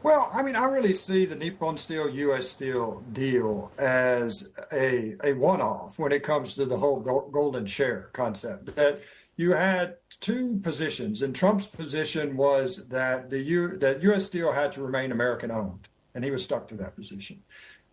Well, I mean, I really see the Nippon Steel-U.S. Steel deal as a one-off when it comes to the whole golden share concept. That you had two positions, and Trump's position was that that U.S. Steel had to remain American-owned, and he was stuck to that position.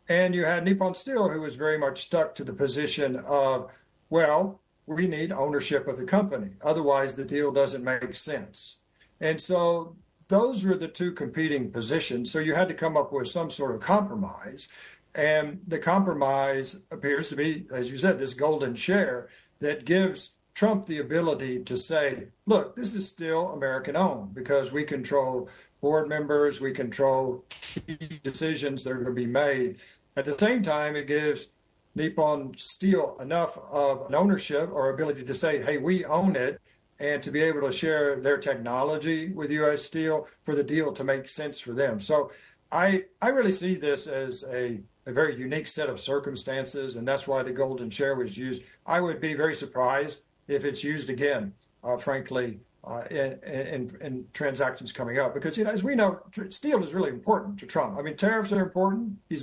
And you had Nippon Steel, who was very much stuck to the position of, well, we need ownership of the company. Otherwise, the deal doesn't make sense. And so those were the two competing positions. So you had to come up with some sort of compromise. And the compromise appears to be, as you said, this golden share that gives Trump the ability to say, look, this is still American owned because we control board members, we control key decisions that are going to be made. At the same time, it gives Nippon Steel enough of an ownership or ability to say, hey, we own it, and to be able to share their technology with U.S. Steel for the deal to make sense for them. So I really see this as a very unique set of circumstances, and that's why the golden share was used. I would be very surprised if it's used again, frankly, in transactions coming up, because as we know, steel is really important to Trump. I mean, tariffs are important. He's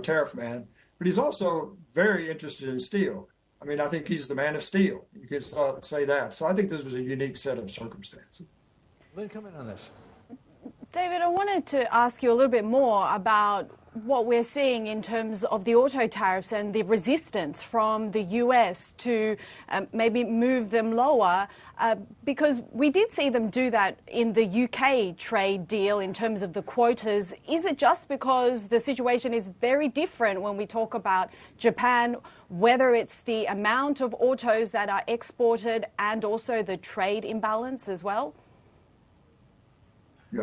tariff man, but he's also very interested in steel. I mean, I think he's the man of steel. You could say that. So I think this was a unique set of circumstances. Lynn, come in on this. David, I wanted to ask you a little bit more about what we're seeing in terms of the auto tariffs and the resistance from the US to maybe move them lower, because we did see them do that in the UK trade deal in terms of the quotas. Is it just because the situation is very different when we talk about Japan, whether it's the amount of autos that are exported and also the trade imbalance as well?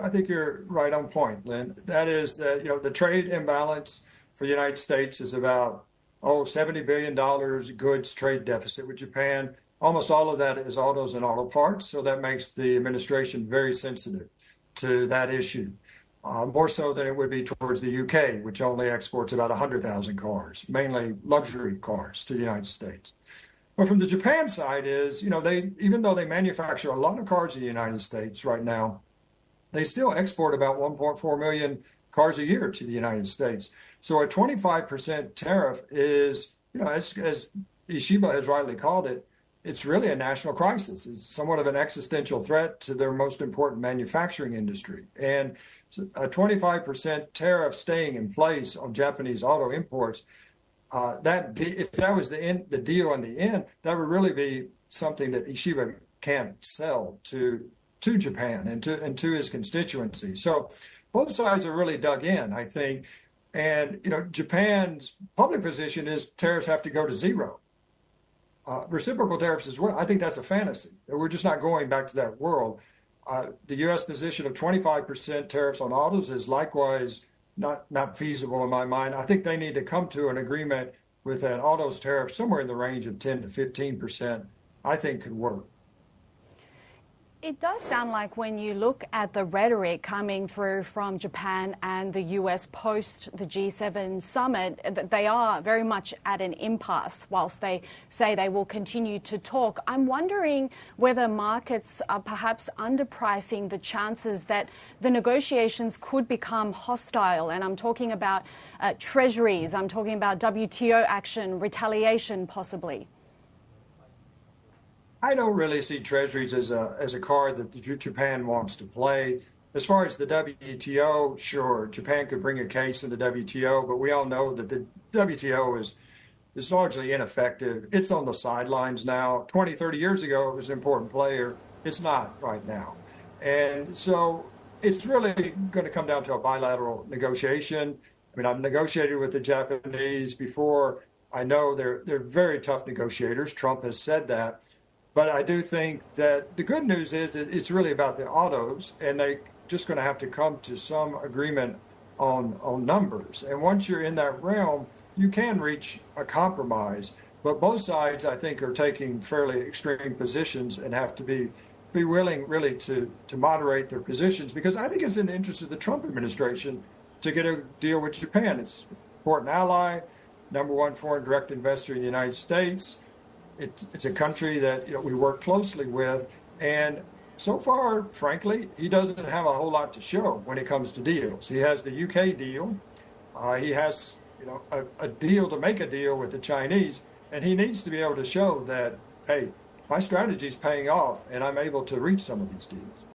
I think you're right on point, Lynn. That is that, the trade imbalance for the United States is about, $70 billion goods trade deficit with Japan. Almost all of that is autos and auto parts. So that makes the administration very sensitive to that issue, more so than it would be towards the UK, which only exports about 100,000 cars, mainly luxury cars to the United States. But from the Japan side is, even though they manufacture a lot of cars in the United States right now, they still export about 1.4 million cars a year to the United States. So a 25% tariff is, as Ishiba has rightly called it, it's really a national crisis. It's somewhat of an existential threat to their most important manufacturing industry. And a 25% tariff staying in place on Japanese auto imports, if that was the deal in the end, that would really be something that Ishiba can't sell to Japan and to his constituency. So both sides are really dug in, I think. And, Japan's public position is tariffs have to go to zero. Reciprocal tariffs as well. I think that's a fantasy. We're just not going back to that world. The U.S. position of 25% tariffs on autos is likewise not feasible in my mind. I think they need to come to an agreement with an autos tariff somewhere in the range of 10 to 15%, I think could work. It does sound like when you look at the rhetoric coming through from Japan and the US post the G7 summit, that they are very much at an impasse whilst they say they will continue to talk. I'm wondering whether markets are perhaps underpricing the chances that the negotiations could become hostile. And I'm talking about treasuries, I'm talking about WTO action, retaliation possibly. I don't really see treasuries as a card that Japan wants to play. As far as the WTO, sure, Japan could bring a case in the WTO, but we all know that the WTO is largely ineffective. It's on the sidelines now. 20, 30 years ago, it was an important player. It's not right now. And so it's really going to come down to a bilateral negotiation. I mean, I've negotiated with the Japanese before. I know they're very tough negotiators. Trump has said that. But I do think that the good news is it's really about the autos, and they're just going to have to come to some agreement on numbers. And once you're in that realm, you can reach a compromise. But both sides, I think, are taking fairly extreme positions and have to be willing really to moderate their positions, because I think it's in the interest of the Trump administration to get a deal with Japan. It's an important ally, number one foreign direct investor in the United States. It's a country that we work closely with, and So far, frankly, he doesn't have a whole lot to show when it comes to deals. He has the UK deal. He has, a deal to make a deal with the Chinese, and he needs to be able to show that, hey, my strategy is paying off, and I'm able to reach some of these deals.